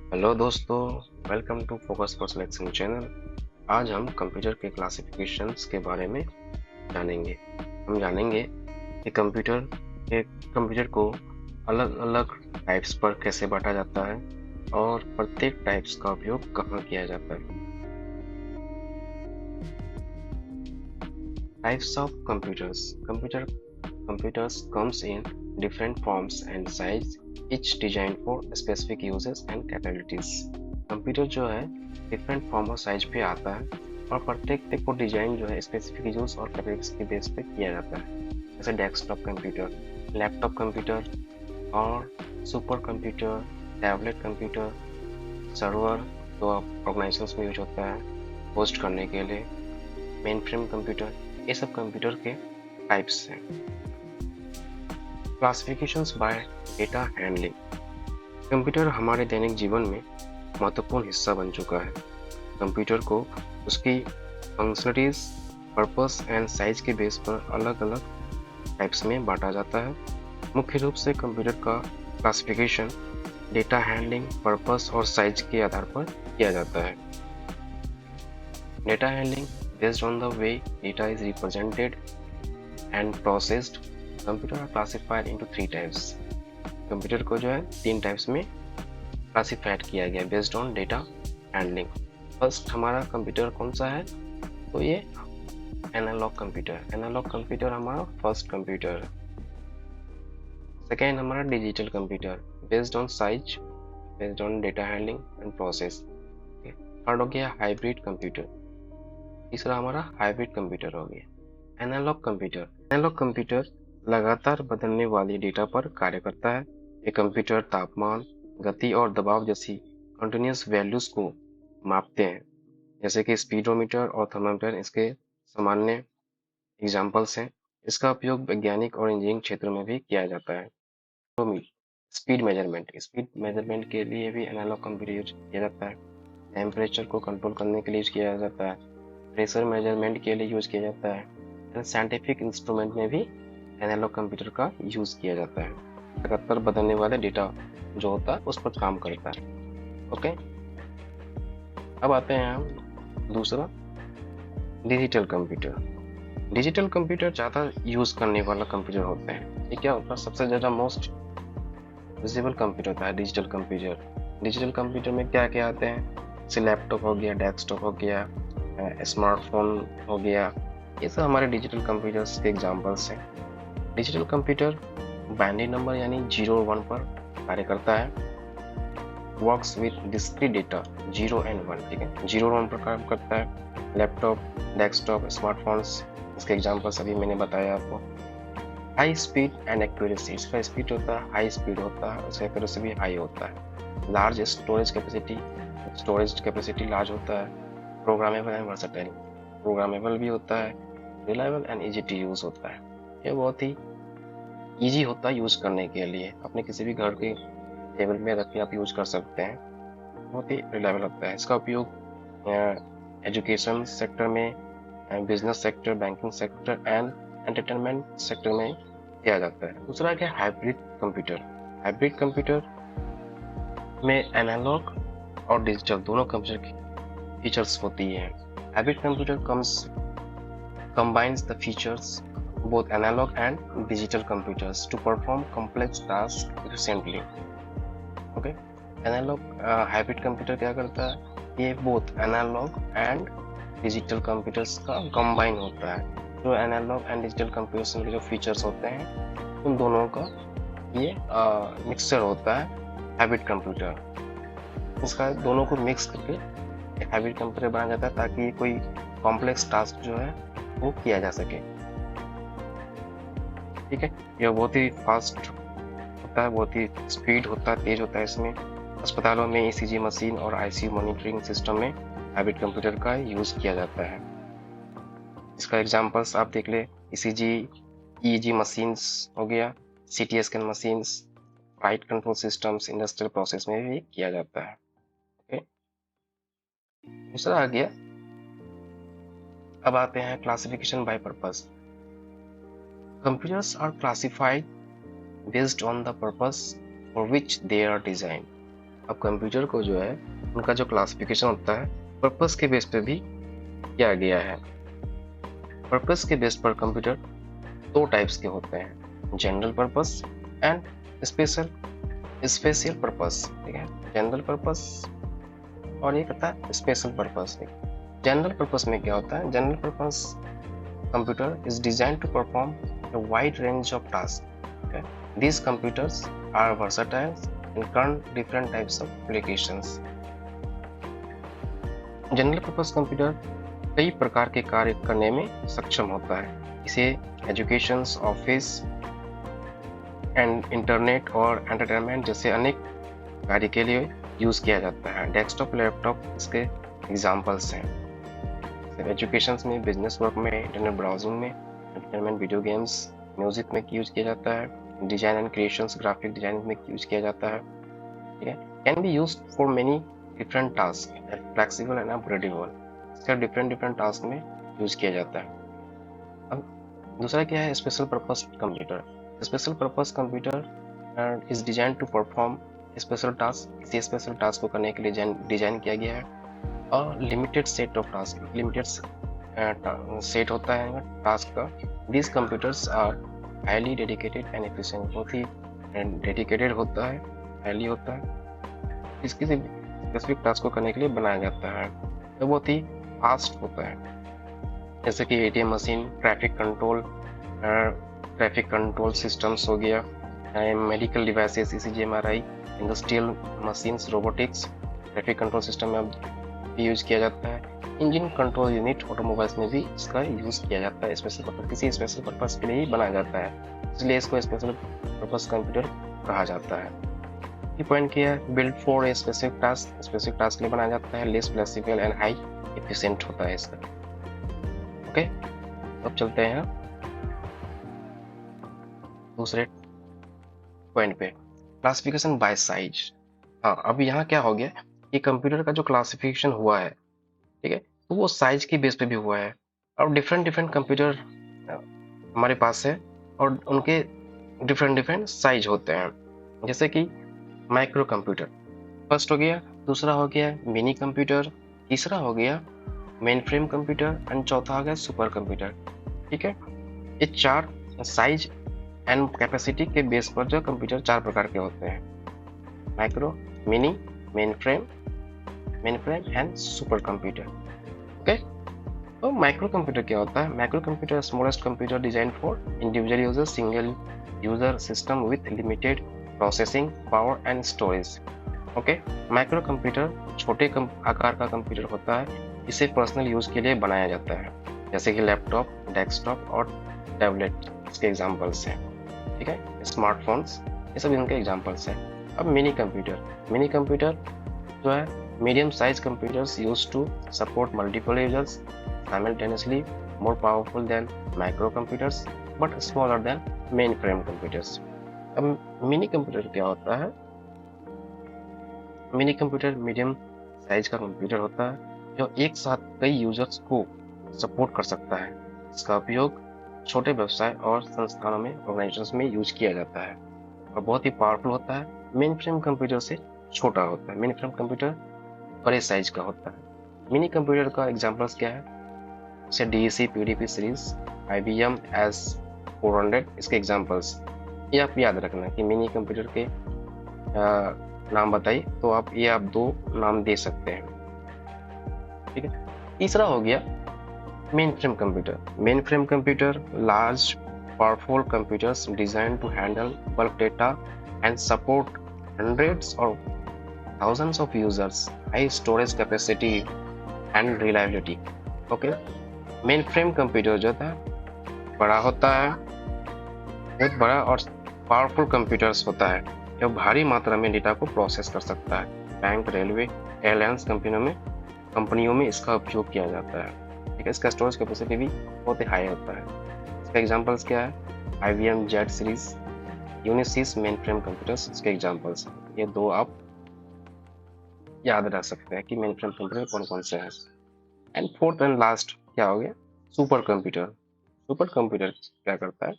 Hello दोस्तों, welcome to focus for selection channel. आज हम कंप्यूटर के क्लासिफिकेशंस के बारे में जानेंगे। हम जानेंगे कि कंप्यूटर को अलग अलग टाइप्स पर कैसे बांटा जाता है और प्रत्येक टाइप्स का उपयोग कहाँ किया जाता है। Types of computers comes in different forms and size, each designed for specific uses and capabilities. Computer जो है डिफरेंट फॉर्म और साइज पे आता है और प्रत्येक को डिजाइन जो है स्पेसिफिक यूज और कैपेबिलिटीज के बेस पे किया जाता है। जैसे डेस्कटॉप कंप्यूटर, लैपटॉप कंप्यूटर और super computer, tablet computer, server जो ऑर्गेनाइजेशंस में यूज होता है होस्ट करने के लिए, मेन फ्रेम कंप्यूटर, ये सब कंप्यूटर के टाइप्स हैं। Classifications bye data handling. Computer हमारे दैनिक जीवन में महत्वपूर्ण हिस्सा बन चुका है। कंप्यूटर को उसकी फंक्शनलिटीज, पर्पस एंड साइज के बेस पर अलग अलग टाइप्स में बांटा जाता है। मुख्य रूप से कंप्यूटर का क्लासिफिकेशन डेटा हैंडलिंग, पर्पस और साइज के आधार पर किया जाता है। Data handling based on the way data is represented and processed. Computer are classified into 3 types. Computer को जो है 3 टाइप्स में क्लासिफाइड किया गया based on data handling. First हमारा कंप्यूटर कौन सा है, तो ये एनालॉग कंप्यूटर हमारा फर्स्ट कंप्यूटर है। सेकेंड हमारा digital computer based on size, based on data handling and process. Third हो गया हाइब्रिड कंप्यूटर। तीसरा हमारा हाइब्रिड कंप्यूटर हो गया एनालॉग कंप्यूटर लगातार बदलने वाली डेटा पर कार्य करता है। ये कंप्यूटर तापमान, गति और दबाव जैसी कंटिन्यूस वैल्यूज को मापते हैं, जैसे कि स्पीडोमीटर और थर्मामीटर इसके सामान्य एग्जाम्पल्स हैं। इसका उपयोग वैज्ञानिक और इंजीनियरिंग क्षेत्रों में भी किया जाता है। स्पीड मेजरमेंट के लिए भी एनालॉग कंप्यूटर यूज किया जाता है। टेम्परेचर को कंट्रोल करने के लिए यूज किया जाता है। प्रेशर मेजरमेंट के लिए यूज किया जाता है। साइंटिफिक इंस्ट्रूमेंट में भी एनालॉग कंप्यूटर का यूज किया जाता है। लगातार बदलने वाले डेटा जो होता है उस पर काम करता है। ओके, अब आते हैं हम दूसरा डिजिटल कंप्यूटर ज़्यादा यूज करने वाला कंप्यूटर होते हैं। ये क्या होता है, सबसे ज़्यादा मोस्ट विजिबल कंप्यूटर होता है डिजिटल कंप्यूटर में क्या क्या आते हैं, जैसे लैपटॉप हो गया, डेस्कटॉप हो गया, स्मार्टफोन हो गया, ये सब हमारे डिजिटल कंप्यूटर्स के एग्जांपल्स हैं। डिजिटल कंप्यूटर बाइनरी नंबर यानी 0 और 1 पर कार्य करता है। Works with discrete data 0 and 1, ठीक है, 0 और 1 पर काम करता है। लैपटॉप, डेस्कटॉप, स्मार्टफोन्स इसके एग्जांपल्स अभी मैंने बताया आपको। हाई स्पीड एंड एक्यूरेसी, इसका स्पीड होता है हाई स्पीड होता है, उसका एक्यूरेसी भी हाई होता है। लार्ज स्टोरेज कैपेसिटी लार्ज होता है। प्रोग्रामेबल एंड वर्सेटाइल, प्रोग्रामेबल भी होता है। Reliable and easy to use होता है, ये बहुत ही इजी होता है यूज करने के लिए। अपने किसी भी घर के टेबल में रख के आप यूज कर सकते हैं, बहुत ही रिलायबल होता है। इसका उपयोग एजुकेशन सेक्टर में, business sector, banking sector and entertainment sector में किया जाता है। दूसरा क्या, हाइब्रिड कंप्यूटर में एनालॉग और डिजिटल दोनों कंप्यूटर की फीचर्स होती है। Hybrid computer combines the features both analog and digital computers to perform complex tasks efficiently. Okay, analog hybrid computer क्या करता है, ये both analog and digital computers का कंबाइन होता है। जो एनालॉग एंड डिजिटल कंप्यूटर्स के जो फीचर्स होते हैं उन दोनों का ये मिक्सचर होता है हाइब्रिड कंप्यूटर। इसका दोनों को मिक्स करके एक हाइब्रिड कंप्यूटर बनाया जाता है ताकि कोई कॉम्प्लेक्स टास्क जो है वो किया जा सके। ठीक है, यह बहुत ही फास्ट होता है, बहुत ही स्पीड होता है, तेज होता है। इसमें अस्पतालों में ईसीजी मशीन और आईसीयू मॉनिटरिंग सिस्टम में हाइब्रिड कंप्यूटर का यूज किया जाता है। इसका एग्जांपल्स आप देख ले, ईसीजी, ईईजी मशीन्स हो गया, CT scan machines, flight control systems industrial process में भी किया जाता है। ओके, दूसरा आ गया, अब आते हैं classification by purpose. Computers are classified based on the purpose for which they are designed. अब कंप्यूटर को जो है उनका जो क्लासिफिकेशन होता है पर्पस के बेस पे भी किया गया है। पर्पस के बेस पर कंप्यूटर दो टाइप्स के होते हैं, general purpose and special special purpose. ठीक है, जनरल पर्पस और ये कहता है स्पेशल पर्पस। जनरल पर्पस में क्या होता है, general purpose computer is designed to perform a wide range of tasks. Okay? These computers are versatile and run different types of applications. General purpose computer कई प्रकार के कार्य करने में सक्षम होता है। इसे एजुकेशन, ऑफिस एंड इंटरनेट और एंटरटेनमेंट जैसे अनेक कार्य के लिए यूज किया जाता है। डेस्कटॉप, लैपटॉप इसके एग्जाम्पल्स हैं। एजुकेशन में, बिजनेस वर्क में, इंटरनेट ब्राउजिंग में, एंटरटेनमेंट, वीडियो गेम्स, म्यूजिक में यूज किया जाता है, design and creations, graphic designing में यूज किया जाता है। ठीक है, can be used for many different task, flexible and upgradable. इसका डिफरेंट टास्क में यूज किया जाता है। अब दूसरा क्या है, special purpose computer. Special purpose computer is design to perform special task. किसी स्पेशल टास्क को करने के लिए डिजाइन किया गया है और limited set of task, limited set होता है टास्क का। This computers are highly dedicated and efficient, बहुत ही डेडिकेटेड होता है, हाईली होता है, किसी स्पेसिफिक टास्क को करने के लिए बनाया जाता है। तो बहुत ही फास्ट होता है, जैसे कि ATM machine, traffic control systems हो गया, medical devices, ECG, MRI, industrial machines, robotics, traffic control system में यूज किया जाता है। इंजन कंट्रोल यूनिट ऑटोमोबाइल्स में भी इसका यूज किया जाता है। स्पेशल पर्पस, किसी स्पेशल पर्पस के लिए ही बनाया जाता है, इसलिए इसको स्पेशल पर्पस कंप्यूटर कहा जाता है। ये पॉइंट किया है, build for a specific task के लिए बनाया जाता है, less flexible and high efficient होता है इसका। ओके, अब चलते हैं दूसरे पॉइंट पे, क्लासिफिकेशन बाय साइज। हाँ, अब यहाँ क्या हो गया, ये कंप्यूटर का जो क्लासिफिकेशन हुआ है, ठीक है, तो वो साइज के बेस पे भी हुआ है। और डिफरेंट कंप्यूटर हमारे पास है और उनके डिफरेंट साइज होते हैं। जैसे कि माइक्रो कंप्यूटर फर्स्ट हो गया, दूसरा हो गया मिनी कंप्यूटर, तीसरा हो गया मेन फ्रेम कंप्यूटर एंड चौथा हो गया सुपर कंप्यूटर। ठीक है, ये चार साइज एंड कैपेसिटी के बेस पर जो कंप्यूटर चार प्रकार के होते हैं, micro, mini, main frame and super computer. Okay, तो माइक्रो कंप्यूटर क्या होता है, micro computer smallest computer design for individual user, single user system with limited processing power and storage. Okay, micro computer छोटे आकार का कंप्यूटर होता है, इसे पर्सनल यूज के लिए बनाया जाता है, जैसे कि लैपटॉप, डेस्कटॉप और टैबलेट इसके एग्जांपल्स हैं। ठीक है, स्मार्टफोन्स, ये सब इनके एग्जांपल्स हैं। अब मिनी कंप्यूटर जो है medium sized computers used to support multiple users simultaneously, more powerful than microcomputers but smaller than mainframe computers। अब मिनी कंप्यूटर क्या होता है, मिनी कंप्यूटर मीडियम साइज का कंप्यूटर होता है जो एक साथ कई यूजर्स को सपोर्ट कर सकता है। इसका उपयोग छोटे व्यवसाय और संस्थानों में, ऑर्गेनाइजेशंस में यूज किया जाता है और बहुत ही पावरफुल होता है। मेन फ्रेम कंप्यूटर से छोटा होता है, मेन फ्रेम कंप्यूटर बड़े साइज का होता है। मिनी कंप्यूटर का एग्जांपल्स क्या है, जैसे DEC, PDP series, IBM S400 इसके एग्जांपल्स। ये आप याद रखना कि मिनी कंप्यूटर के नाम बताइए तो आप दो नाम दे सकते हैं। ठीक है, तीसरा हो गया mainframe computer large powerful computers design to handle bulk data and support hundreds और thousands of users, high storage capacity and reliability। Okay, mainframe computer जो था बड़ा होता है, बहुत बड़ा और पावरफुल कंप्यूटर्स होता है जो भारी मात्रा में डेटा को प्रोसेस कर सकता है। बैंक, रेलवे, एयरलाइंस कंपनियों में इसका उपयोग किया जाता है। ठीक है, इसका स्टोरेज कैपेसिटी भी बहुत ही हाई होता है। इसका एग्जांपल्स क्या है, IBM Z series, Unisys main frame computers इसके एग्जांपल्स। ये दो आप याद रख सकते हैं कि मेन फ्रेम कंप्यूटर कौन कौन से हैं। एंड फोर्थ एंड लास्ट क्या हो गया, सुपर कंप्यूटर क्या करता है,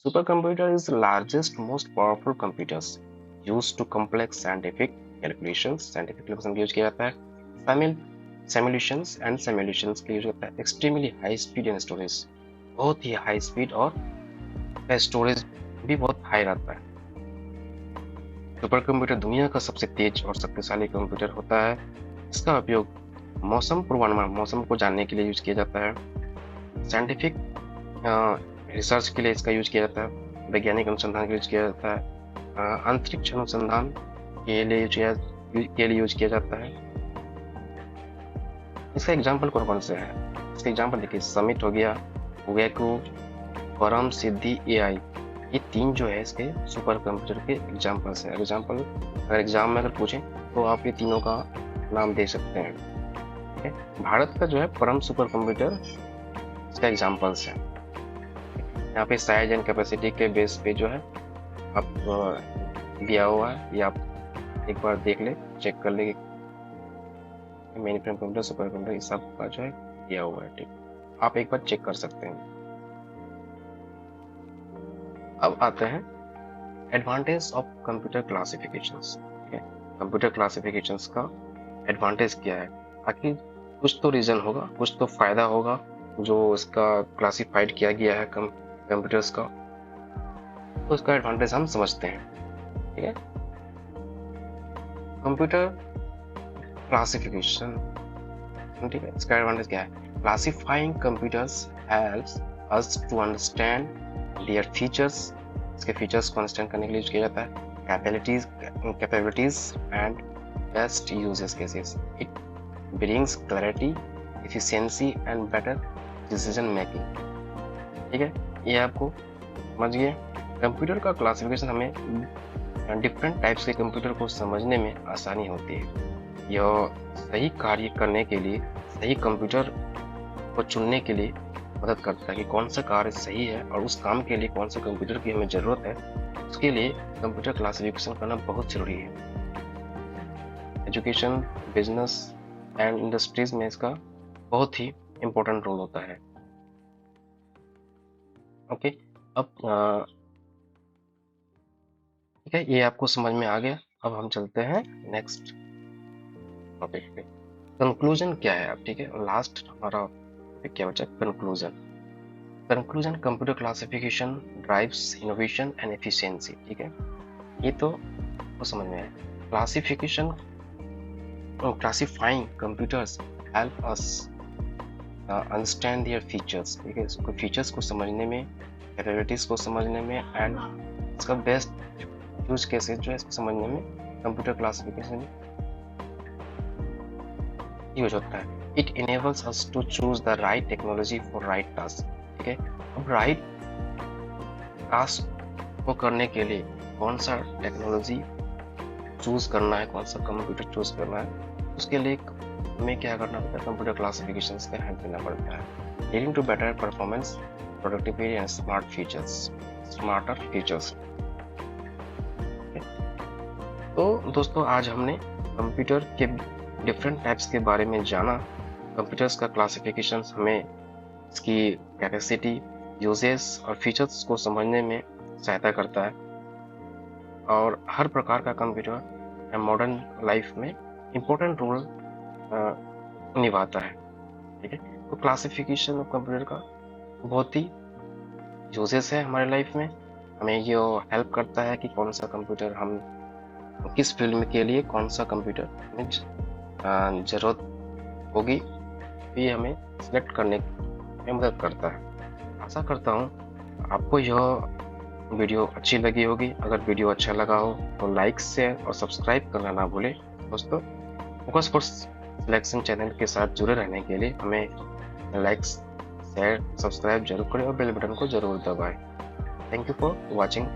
super computer is largest most powerful computers use to complex scientific calculations, scientific calculation use किया जाता है। सिमुलेशंस एंड सिमुलेशंस के यूज होता है। Extremely high speed and storage, बहुत ही हाई स्पीड और स्टोरेज भी बहुत हाई रहता है। सुपर कंप्यूटर दुनिया का सबसे तेज और शक्तिशाली कंप्यूटर होता है। इसका उपयोग मौसम पूर्वानुमान, मौसम को जानने के लिए यूज किया जाता है। साइंटिफिक रिसर्च के लिए इसका यूज किया जाता है। वैज्ञानिक अनुसंधान के लिए यूज किया जाता है। अंतरिक्ष अनुसंधान के लिए यूज किया जाता है। इसका एग्जाम्पल कौन कौन से है? इसका एग्जाम्पल देखिए, समिट हो गया, वेको, परम सिद्धि, एआई, ये तीन जो है इसके सुपर कंप्यूटर के एग्जाम्पल्स हैं। अगर एग्जाम में अगर पूछें तो आप ये तीनों का नाम दे सकते हैं। ठीक है, भारत का जो है परम सुपर कंप्यूटर इसका एग्जाम्पल्स है। यहाँ पे साइज एंड कैपेसिटी के बेस पे जो है आप दिया हुआ है, ये आप एक बार देख ले, चेक कर ले, main frame computer, super computer, इस सब का जो है दिया हुआ है। ठीक, आप एक बार चेक कर सकते हैं। अब आते हैं advantage of computer classifications. Computer classifications का एडवांटेज क्या है? आखिर कुछ तो रीजन होगा, कुछ तो फायदा होगा जो इसका क्लासिफाइड किया गया है कंप्यूटर्स का, तो इसका एडवांटेज हम समझते हैं। ठीक है, कंप्यूटर क्लासिफिकेशन, ठीक है, इसका एडवांटेज क्या है? Classifying computers helps us to understand their features, इसके फीचर्स को अंडरस्टैंड करने के लिए यूज किया जाता है। Capabilities and best uses cases, it brings clarity, efficiency and better decision making. ठीक है, ये आपको समझ गए। कंप्यूटर का क्लासिफिकेशन हमें डिफरेंट टाइप्स के कंप्यूटर को समझने में आसानी होती है। यह सही कार्य करने के लिए, सही कंप्यूटर को चुनने के लिए मदद करता है कि कौन सा कार्य सही है और उस काम के लिए कौन सा कंप्यूटर की हमें ज़रूरत है। उसके लिए कंप्यूटर क्लासिफिकेशन करना बहुत ज़रूरी है। एजुकेशन, बिजनेस एंड इंडस्ट्रीज में इसका बहुत ही इम्पोर्टेंट रोल होता है। ओके, अब ठीक है, ये आपको समझ में आ गया। अब हम चलते हैं नेक्स्ट टॉपिक पे। कंक्लूजन क्या है अब? ठीक है, लास्ट हमारा क्या बचा? Conclusion, computer classification drives innovation and efficiency. ठीक है, ये तो समझ में आया। Classifying computers help us understand their features. ठीक है, इसको फीचर्स को समझने में, कैपेबिलिटीज को समझने में एंड इसका बेस्ट यूज केसेस जो है इसको समझने में कंप्यूटर क्लासिफिकेशन यूज होता है। It enables us to choose the right technology for right task। ठीक है, अब राइट टास्क को करने के लिए कौन सा टेक्नोलॉजी चूज करना है, कौन सा कंप्यूटर चूज करना है, उसके लिए हमें क्या करना पड़ता है? कंप्यूटर क्लासिफिकेशंस का हेल्प लेना पड़ता है, leading to better performance, productivity and smarter features. तो दोस्तों, आज हमने कंप्यूटर के डिफरेंट टाइप्स के बारे में जाना। कंप्यूटर्स का क्लासिफिकेशन हमें इसकी कैपेसिटी, यूजेस और फीचर्स को समझने में सहायता करता है और हर प्रकार का कंप्यूटर मॉडर्न लाइफ में इम्पोर्टेंट रोल निभाता है। ठीक है, तो क्लासिफिकेशन ऑफ कंप्यूटर का बहुत ही यूजेस है हमारे लाइफ में। हमें ये हेल्प करता है कि कौन सा कंप्यूटर, हम किस फील्ड में के लिए कौन सा कंप्यूटर हमें ज़रूरत होगी, ये हमें सिलेक्ट करने में मदद करता है। आशा करता हूँ आपको यह वीडियो अच्छी लगी होगी। अगर वीडियो अच्छा लगा हो तो लाइक, शेयर और सब्सक्राइब करना ना भूलें। दोस्तों, फोकस फॉर सिलेक्शन चैनल के साथ जुड़े रहने के लिए हमें लाइक, शेयर, सब्सक्राइब जरूर करें और बेल बटन को जरूर दबाएं। Thank you for watching.